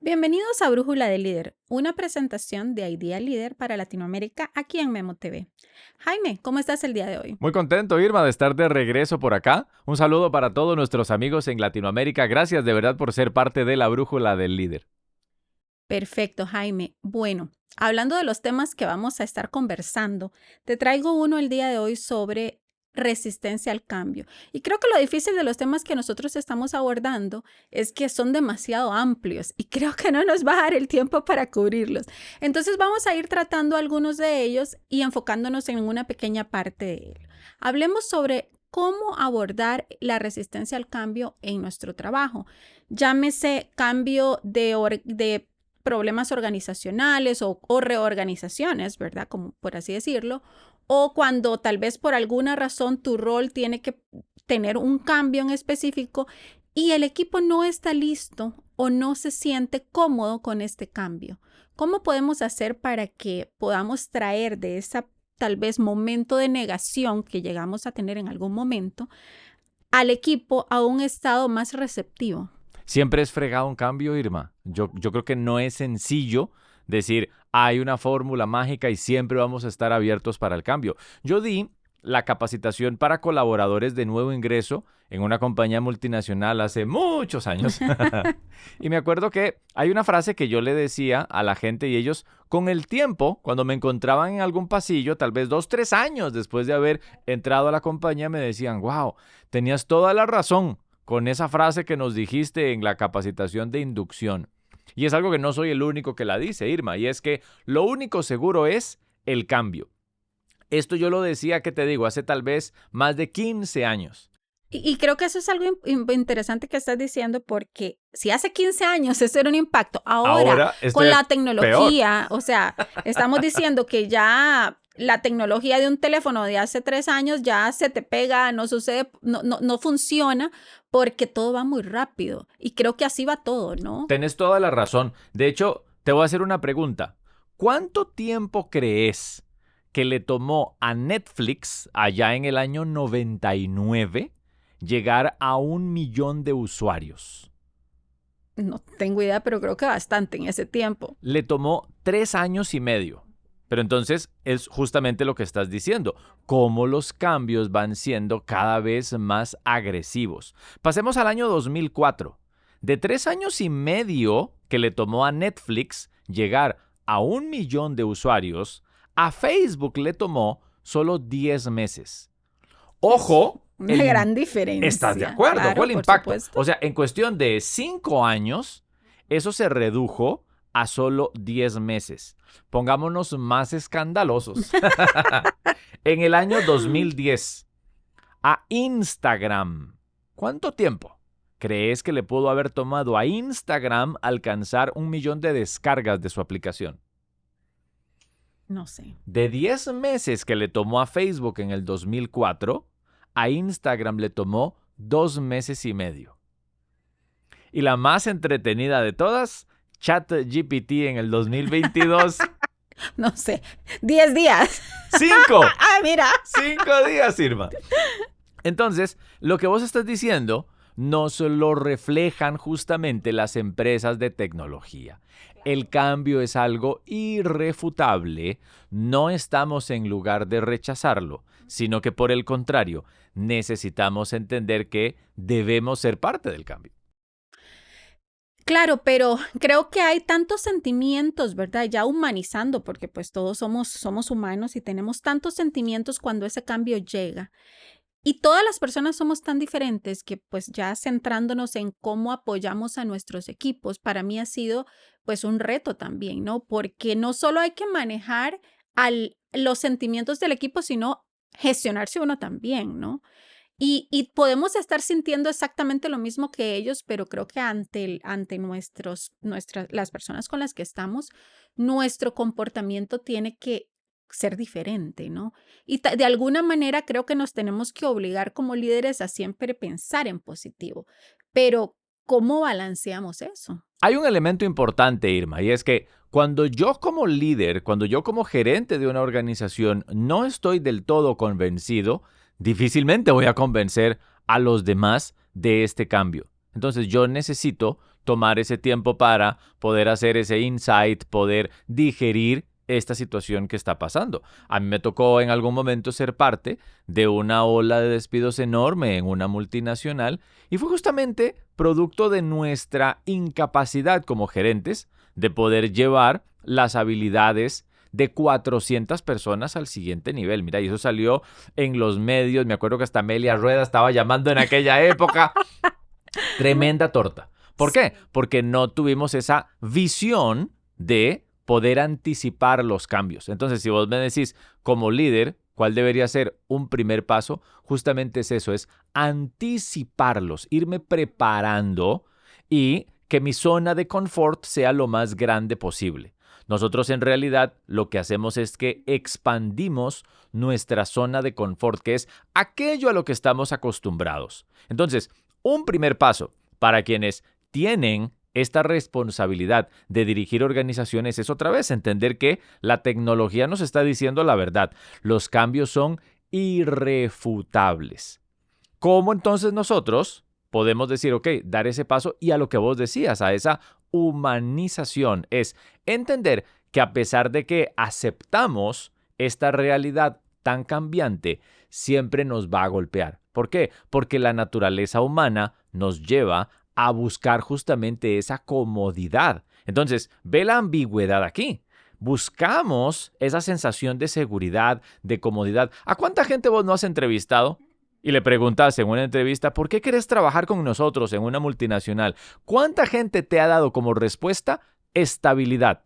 Bienvenidos a Brújula de Líder, una presentación de Idea Líder para Latinoamérica aquí en Memo TV. Jaime, ¿cómo estás el día de hoy? Muy contento, Irma, de estar de regreso por acá. Un saludo para todos nuestros amigos en Latinoamérica. Gracias de verdad por ser parte de la Brújula del Líder. Perfecto, Jaime. Bueno, hablando de los temas que vamos a estar conversando, te traigo uno el día de hoy sobre resistencia al cambio. Y creo que lo difícil de los temas que nosotros estamos abordando es que son demasiado amplios y creo que no nos va a dar el tiempo para cubrirlos. Entonces vamos a ir tratando algunos de ellos y enfocándonos en una pequeña parte de él. Hablemos sobre cómo abordar la resistencia al cambio en nuestro trabajo. Llámese cambio de problemas organizacionales o reorganizaciones, ¿verdad? Como por así decirlo, o cuando tal vez por alguna razón tu rol tiene que tener un cambio en específico y el equipo no está listo o no se siente cómodo con este cambio. ¿Cómo podemos hacer para que podamos traer de ese tal vez momento de negación que llegamos a tener en algún momento al equipo a un estado más receptivo? Siempre es fregado un cambio, Irma. Yo creo que no es sencillo decir, hay una fórmula mágica y siempre vamos a estar abiertos para el cambio. Yo di la capacitación para colaboradores de nuevo ingreso en una compañía multinacional hace muchos años. Y me acuerdo que hay una frase que yo le decía a la gente y ellos, con el tiempo, cuando me encontraban en algún pasillo, tal vez 2, 3 años después de haber entrado a la compañía, me decían, wow, tenías toda la razón con esa frase que nos dijiste en la capacitación de inducción. Y es algo que no soy el único que la dice, Irma, y es que lo único seguro es el cambio. Esto yo lo decía, ¿qué te digo? Hace tal vez más de 15 años. Y creo que eso es algo interesante que estás diciendo porque si hace 15 años eso era un impacto, ahora Ahora con estoy la peor. tecnología, o sea, estamos diciendo que ya la tecnología de un teléfono de hace 3 años ya se te pega, no sucede, no funciona porque todo va muy rápido y creo que así va todo, ¿no? Tenés toda la razón. De hecho, te voy a hacer una pregunta. ¿Cuánto tiempo crees que le tomó a Netflix allá en el año 99 llegar a 1 millón de usuarios? No tengo idea, pero creo que bastante en ese tiempo. Le tomó 3 años y medio. Pero entonces es justamente lo que estás diciendo, cómo los cambios van siendo cada vez más agresivos. Pasemos al año 2004. De 3 años y medio que le tomó a Netflix llegar a 1 millón de usuarios, a Facebook le tomó solo 10 meses. Es Ojo, una gran ¿estás de diferencia, acuerdo? Ojo claro, el por impacto. supuesto. O sea, en cuestión de 5 años, eso se redujo a solo 10 meses. Pongámonos más escandalosos. En el año 2010, a Instagram, ¿cuánto tiempo crees que le pudo haber tomado a Instagram alcanzar 1 millón de descargas de su aplicación? No sé. De 10 meses que le tomó a Facebook en el 2004, a Instagram le tomó 2 meses y medio. Y la más entretenida de todas, ChatGPT en el 2022. No sé, 10 días. 5 Ah, mira. 5 días, Irma. Entonces, lo que vos estás diciendo nos lo reflejan justamente las empresas de tecnología. El cambio es algo irrefutable. No estamos en lugar de rechazarlo, sino que por el contrario, necesitamos entender que debemos ser parte del cambio. Claro, pero creo que hay tantos sentimientos, ¿verdad? Ya humanizando, porque pues todos somos humanos y tenemos tantos sentimientos cuando ese cambio llega. Y todas las personas somos tan diferentes que pues ya centrándonos en cómo apoyamos a nuestros equipos, para mí ha sido pues un reto también, ¿no? Porque no solo hay que manejar los sentimientos del equipo, sino gestionarse uno también, ¿no? Y podemos estar sintiendo exactamente lo mismo que ellos, pero creo que ante las personas con las que estamos, nuestro comportamiento tiene que ser diferente, ¿no? Y de alguna manera creo que nos tenemos que obligar como líderes a siempre pensar en positivo, pero ¿cómo balanceamos eso? Hay un elemento importante, Irma, y es que cuando yo como líder, cuando yo como gerente de una organización no estoy del todo convencido, difícilmente voy a convencer a los demás de este cambio. Entonces yo necesito tomar ese tiempo para poder hacer ese insight, poder digerir esta situación que está pasando. A mí me tocó en algún momento ser parte de una ola de despidos enorme en una multinacional y fue justamente producto de nuestra incapacidad como gerentes de poder llevar las habilidades de 400 personas al siguiente nivel. Mira, y eso salió en los medios. Me acuerdo que hasta Amelia Rueda estaba llamando en aquella época. Tremenda torta. ¿Por qué? Porque no tuvimos esa visión de poder anticipar los cambios. Entonces, si vos me decís, como líder, ¿cuál debería ser un primer paso? Justamente es eso, es anticiparlos, irme preparando y que mi zona de confort sea lo más grande posible. Nosotros en realidad lo que hacemos es que expandimos nuestra zona de confort, que es aquello a lo que estamos acostumbrados. Entonces, un primer paso para quienes tienen esta responsabilidad de dirigir organizaciones es otra vez entender que la tecnología nos está diciendo la verdad. Los cambios son irrefutables. ¿Cómo entonces nosotros podemos decir, ok, dar ese paso? Y a lo que vos decías, a esa humanización, es entender que a pesar de que aceptamos esta realidad tan cambiante, siempre nos va a golpear. ¿Por qué? Porque la naturaleza humana nos lleva a buscar justamente esa comodidad. Entonces, ve la ambigüedad aquí. Buscamos esa sensación de seguridad, de comodidad. ¿A cuánta gente vos no has entrevistado? Y le preguntas en una entrevista, ¿por qué querés trabajar con nosotros en una multinacional? ¿Cuánta gente te ha dado como respuesta estabilidad?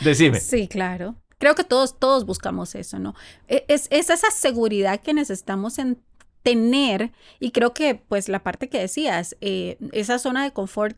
Decime. Sí, claro. Creo que todos buscamos eso, ¿no? Es esa seguridad que necesitamos tener, y creo que pues la parte que decías, esa zona de confort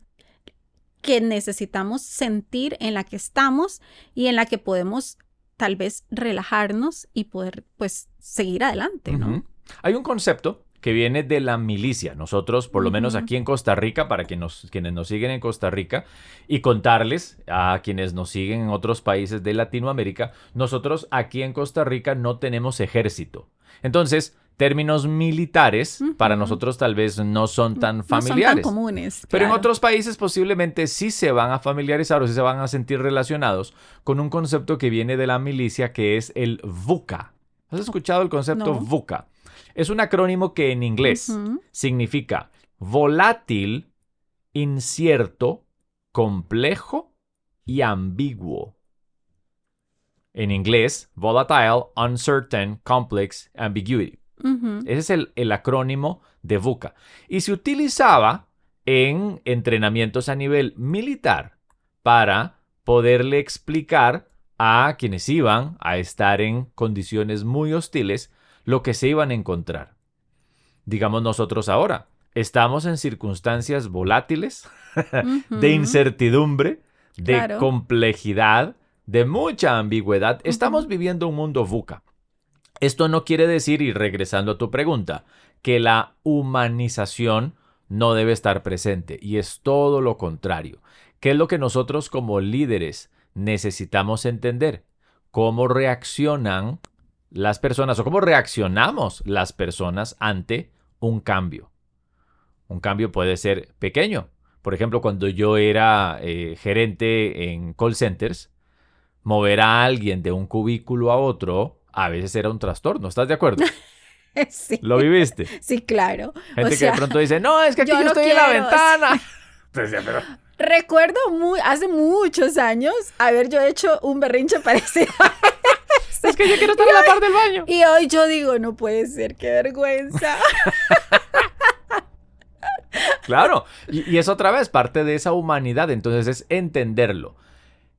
que necesitamos sentir en la que estamos y en la que podemos tal vez relajarnos y poder pues seguir adelante, ¿no? Hay un concepto que viene de la milicia. Nosotros, por lo menos aquí en Costa Rica, para quienes nos siguen en Costa Rica, y contarles a quienes nos siguen en otros países de Latinoamérica, nosotros aquí en Costa Rica no tenemos ejército. Entonces, términos militares para nosotros tal vez no son tan familiares. No son tan comunes. Pero claro. en otros países posiblemente sí se van a familiarizar o sí se van a sentir relacionados con un concepto que viene de la milicia, que es el VUCA. ¿Has escuchado el concepto VUCA? Es un acrónimo que en inglés significa volátil, incierto, complejo y ambiguo. En inglés, volatile, uncertain, complex, ambiguity. Ese es el acrónimo de VUCA. Y se utilizaba en entrenamientos a nivel militar para poderle explicar a quienes iban a estar en condiciones muy hostiles lo que se iban a encontrar. Digamos nosotros ahora, estamos en circunstancias volátiles, de incertidumbre, de complejidad, de mucha ambigüedad. Estamos viviendo un mundo VUCA. Esto no quiere decir, y regresando a tu pregunta, que la humanización no debe estar presente, y es todo lo contrario. ¿Qué es lo que nosotros como líderes necesitamos entender? ¿Cómo reaccionan las personas o cómo reaccionamos las personas ante un cambio? Un cambio puede ser pequeño. Por ejemplo, cuando yo era gerente en call centers, mover a alguien de un cubículo a otro a veces era un trastorno. ¿Estás de acuerdo? Sí. ¿Lo viviste? Sí, claro. Gente que de pronto dice, no, es que aquí yo estoy en la ventana. Entonces, pero... Recuerdo hace muchos años haber yo hecho un berrinche parecido a ese. Es que yo quiero estar en la parte del baño. Y hoy yo digo, no puede ser, qué vergüenza. Claro, y es otra vez parte de esa humanidad, entonces es entenderlo.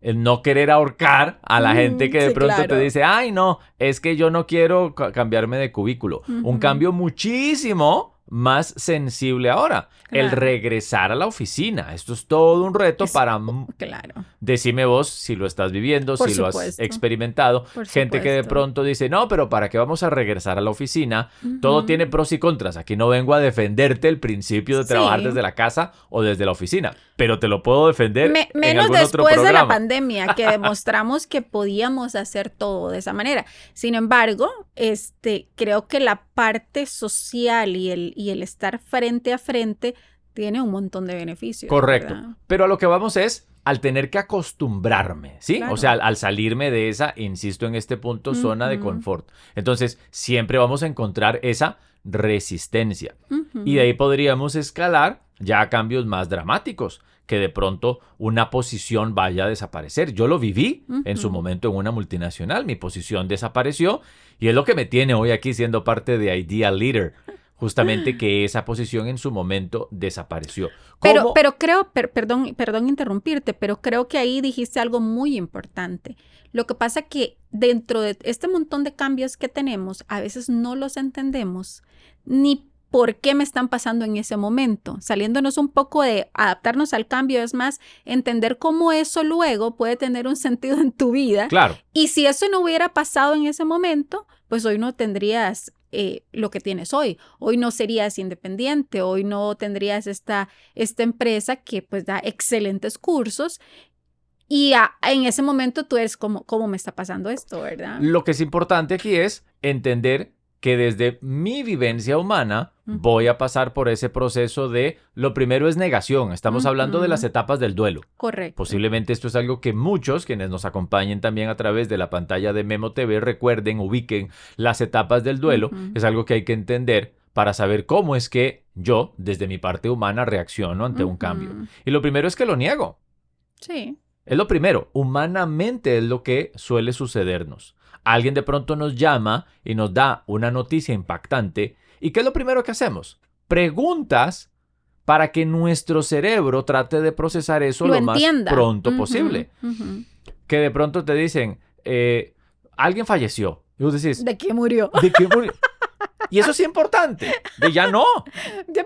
El no querer ahorcar a la gente que de pronto te dice, ay no, es que yo no quiero cambiarme de cubículo. Un cambio muchísimo más sensible ahora. El regresar a la oficina. Esto es todo un reto para... Claro. Decime vos si lo estás viviendo, si lo has experimentado. Gente que de pronto dice, no, pero ¿para qué vamos a regresar a la oficina? Todo tiene pros y contras. Aquí no vengo a defenderte el principio de trabajar desde la casa o desde la oficina, pero te lo puedo defender en algún otro programa. Menos después de la pandemia, que demostramos que podíamos hacer todo de esa manera. Sin embargo, creo que la parte social y el estar frente a frente tiene un montón de beneficios. Correcto. ¿Verdad? Pero a lo que vamos es al tener que acostumbrarme, ¿sí? Claro. O sea, al salirme de esa, insisto en este punto, zona de confort. Entonces, siempre vamos a encontrar esa resistencia. Y de ahí podríamos escalar ya a cambios más dramáticos, que de pronto una posición vaya a desaparecer. Yo lo viví en su momento en una multinacional, mi posición desapareció y es lo que me tiene hoy aquí siendo parte de Idea Leader. Justamente que esa posición en su momento desapareció. Pero creo, perdón interrumpirte, pero creo que ahí dijiste algo muy importante. Lo que pasa que dentro de este montón de cambios que tenemos, a veces no los entendemos ni por qué me están pasando en ese momento. Saliéndonos un poco de adaptarnos al cambio, es más, entender cómo eso luego puede tener un sentido en tu vida. Claro. Y si eso no hubiera pasado en ese momento, pues hoy no tendrías lo que tienes hoy. Hoy no serías independiente, hoy no tendrías esta empresa que pues da excelentes cursos y en ese momento tú eres como, ¿cómo me está pasando esto, verdad? Lo que es importante aquí es entender que desde mi vivencia humana voy a pasar por ese proceso de, lo primero es negación. Estamos hablando de las etapas del duelo. Correcto. Posiblemente esto es algo que muchos, quienes nos acompañen también a través de la pantalla de Memo TV, recuerden, ubiquen las etapas del duelo. Es algo que hay que entender para saber cómo es que yo, desde mi parte humana, reacciono ante un cambio. Y lo primero es que lo niego. Sí. Es lo primero. Humanamente es lo que suele sucedernos. Alguien de pronto nos llama y nos da una noticia impactante. ¿Y qué es lo primero que hacemos? Preguntas para que nuestro cerebro trate de procesar eso lo más pronto posible. Que de pronto te dicen, alguien falleció. Y vos decís, ¿de qué murió? ¿De qué murió? Y eso sí es importante. De ya no.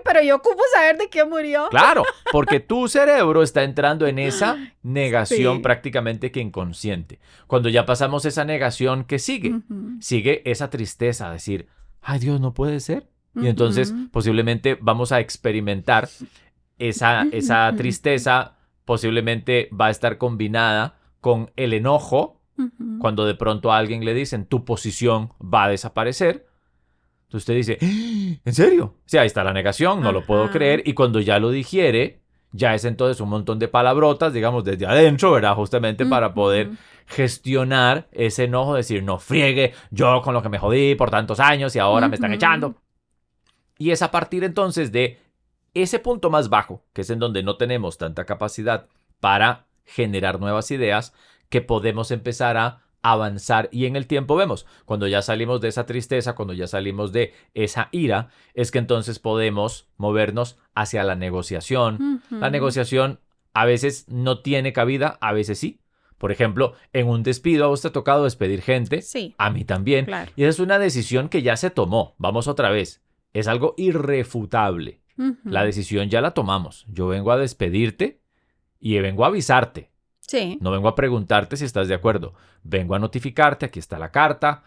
Pero yo ocupo saber de qué murió. Claro, porque tu cerebro está entrando en esa negación prácticamente que inconsciente. Cuando ya pasamos esa negación, ¿qué sigue? Sigue esa tristeza, decir, ay Dios, no puede ser. Y entonces posiblemente vamos a experimentar esa tristeza, posiblemente va a estar combinada con el enojo, cuando de pronto a alguien le dicen, tu posición va a desaparecer. Entonces usted dice, ¿en serio? Sí, ahí está la negación, no lo puedo creer. Y cuando ya lo digiere, ya es entonces un montón de palabrotas, digamos, desde adentro, ¿verdad? Justamente para poder gestionar ese enojo, decir, no friegue, yo con lo que me jodí por tantos años y ahora me están echando. Y es a partir entonces de ese punto más bajo, que es en donde no tenemos tanta capacidad para generar nuevas ideas, que podemos empezar a avanzar. Y en el tiempo vemos, cuando ya salimos de esa tristeza, cuando ya salimos de esa ira, es que entonces podemos movernos hacia la negociación. La negociación a veces no tiene cabida, a veces sí. Por ejemplo, en un despido a usted ha tocado despedir gente, sí, a mí también. Claro. Y esa es una decisión que ya se tomó. Vamos otra vez. Es algo irrefutable. La decisión ya la tomamos. Yo vengo a despedirte y vengo a avisarte. Sí. No vengo a preguntarte si estás de acuerdo. Vengo a notificarte, aquí está la carta,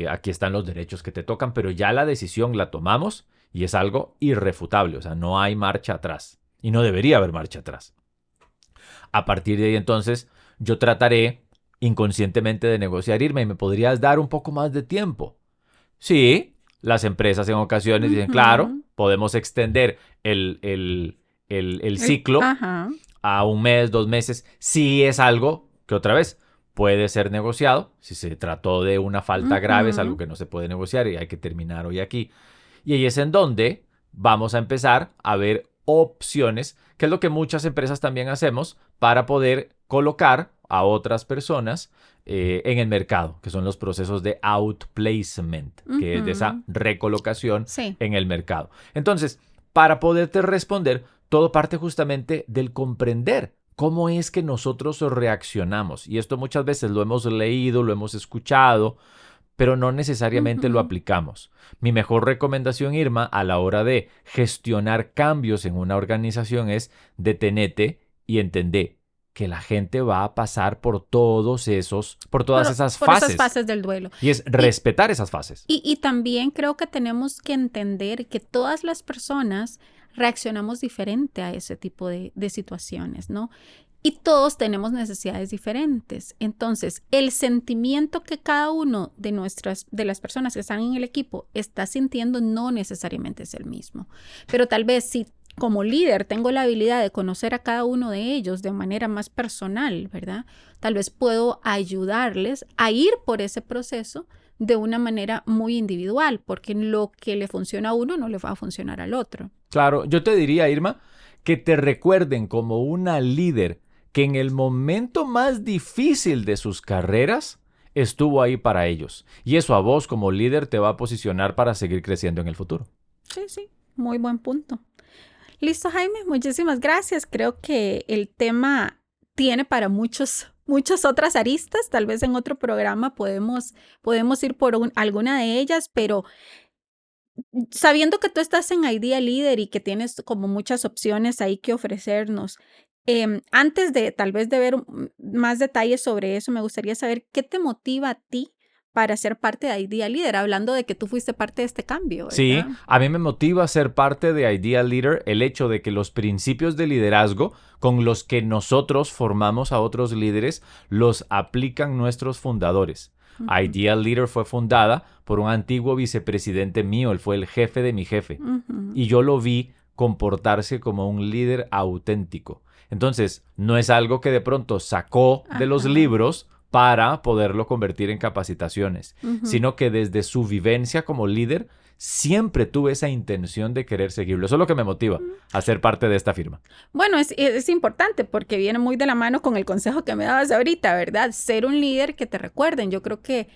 aquí están los derechos que te tocan, pero ya la decisión la tomamos y es algo irrefutable. O sea, no hay marcha atrás y no debería haber marcha atrás. A partir de ahí entonces yo trataré inconscientemente de negociar, irme y me podrías dar un poco más de tiempo. Sí. Las empresas en ocasiones dicen, claro, podemos extender el ciclo a 1 mes, 2 meses, si es algo que otra vez puede ser negociado. Si se trató de una falta grave, es algo que no se puede negociar y hay que terminar hoy aquí. Y ahí es en donde vamos a empezar a ver opciones, que es lo que muchas empresas también hacemos para poder colocar a otras personas en el mercado, que son los procesos de outplacement, que es de esa recolocación en el mercado. Entonces, para poderte responder, todo parte justamente del comprender cómo es que nosotros reaccionamos. Y esto muchas veces lo hemos leído, lo hemos escuchado, pero no necesariamente lo aplicamos. Mi mejor recomendación, Irma, a la hora de gestionar cambios en una organización es detenete y entender que la gente va a pasar por todas esas fases del duelo. Y es respetar esas fases. Y también creo que tenemos que entender que todas las personas reaccionamos diferente a ese tipo de situaciones, ¿no? Y todos tenemos necesidades diferentes. Entonces, el sentimiento que cada uno de las personas que están en el equipo está sintiendo no necesariamente es el mismo. Pero tal vez si como líder tengo la habilidad de conocer a cada uno de ellos de manera más personal, ¿verdad? Tal vez puedo ayudarles a ir por ese proceso de una manera muy individual, porque lo que le funciona a uno no le va a funcionar al otro. Claro, yo te diría, Irma, que te recuerden como una líder que en el momento más difícil de sus carreras estuvo ahí para ellos. Y eso a vos como líder te va a posicionar para seguir creciendo en el futuro. Sí, muy buen punto. Listo, Jaime, muchísimas gracias. Creo que el tema tiene para muchas otras aristas. Tal vez en otro programa podemos ir por alguna de ellas, pero sabiendo que tú estás en Idea Leader y que tienes como muchas opciones ahí que ofrecernos, antes de tal vez de ver más detalles sobre eso, me gustaría saber qué te motiva a ti para ser parte de Idea Leader, hablando de que tú fuiste parte de este cambio, Sí, ¿verdad? a mí me motiva ser parte de Idea Leader el hecho de que los principios de liderazgo con los que nosotros formamos a otros líderes los aplican nuestros fundadores. Ujú, Idea Leader fue fundada por un antiguo vicepresidente mío, él fue el jefe de mi jefe, ujú. y yo lo vi comportarse como un líder auténtico. Entonces, no es algo que de pronto sacó de los Ajá. libros para poderlo convertir en capacitaciones, Ujú. sino que desde su vivencia como líder siempre tuve esa intención de querer seguirlo. Eso es lo que me motiva a ser parte de esta firma. Bueno, es importante porque viene muy de la mano con el consejo que me dabas ahorita, ¿verdad? Ser un líder que te recuerden. Yo creo que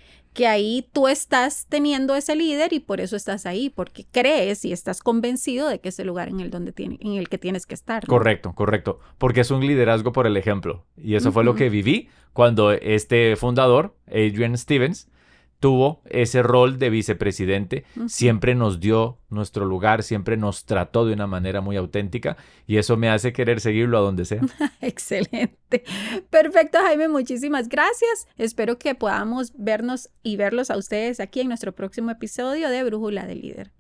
ahí tú estás teniendo ese líder y por eso estás ahí, porque crees y estás convencido de que es el lugar en el que tienes que estar, ¿no? Correcto, correcto. Porque es un liderazgo por el ejemplo. Y eso fue lo Ujú, que viví cuando este fundador, Adrian Stevens, tuvo ese rol de vicepresidente. ujú. Siempre nos dio nuestro lugar, siempre nos trató de una manera muy auténtica y eso me hace querer seguirlo a donde sea. Excelente. Perfecto, Jaime, muchísimas gracias. Espero que podamos vernos y verlos a ustedes aquí en nuestro próximo episodio de Brújula de Líder.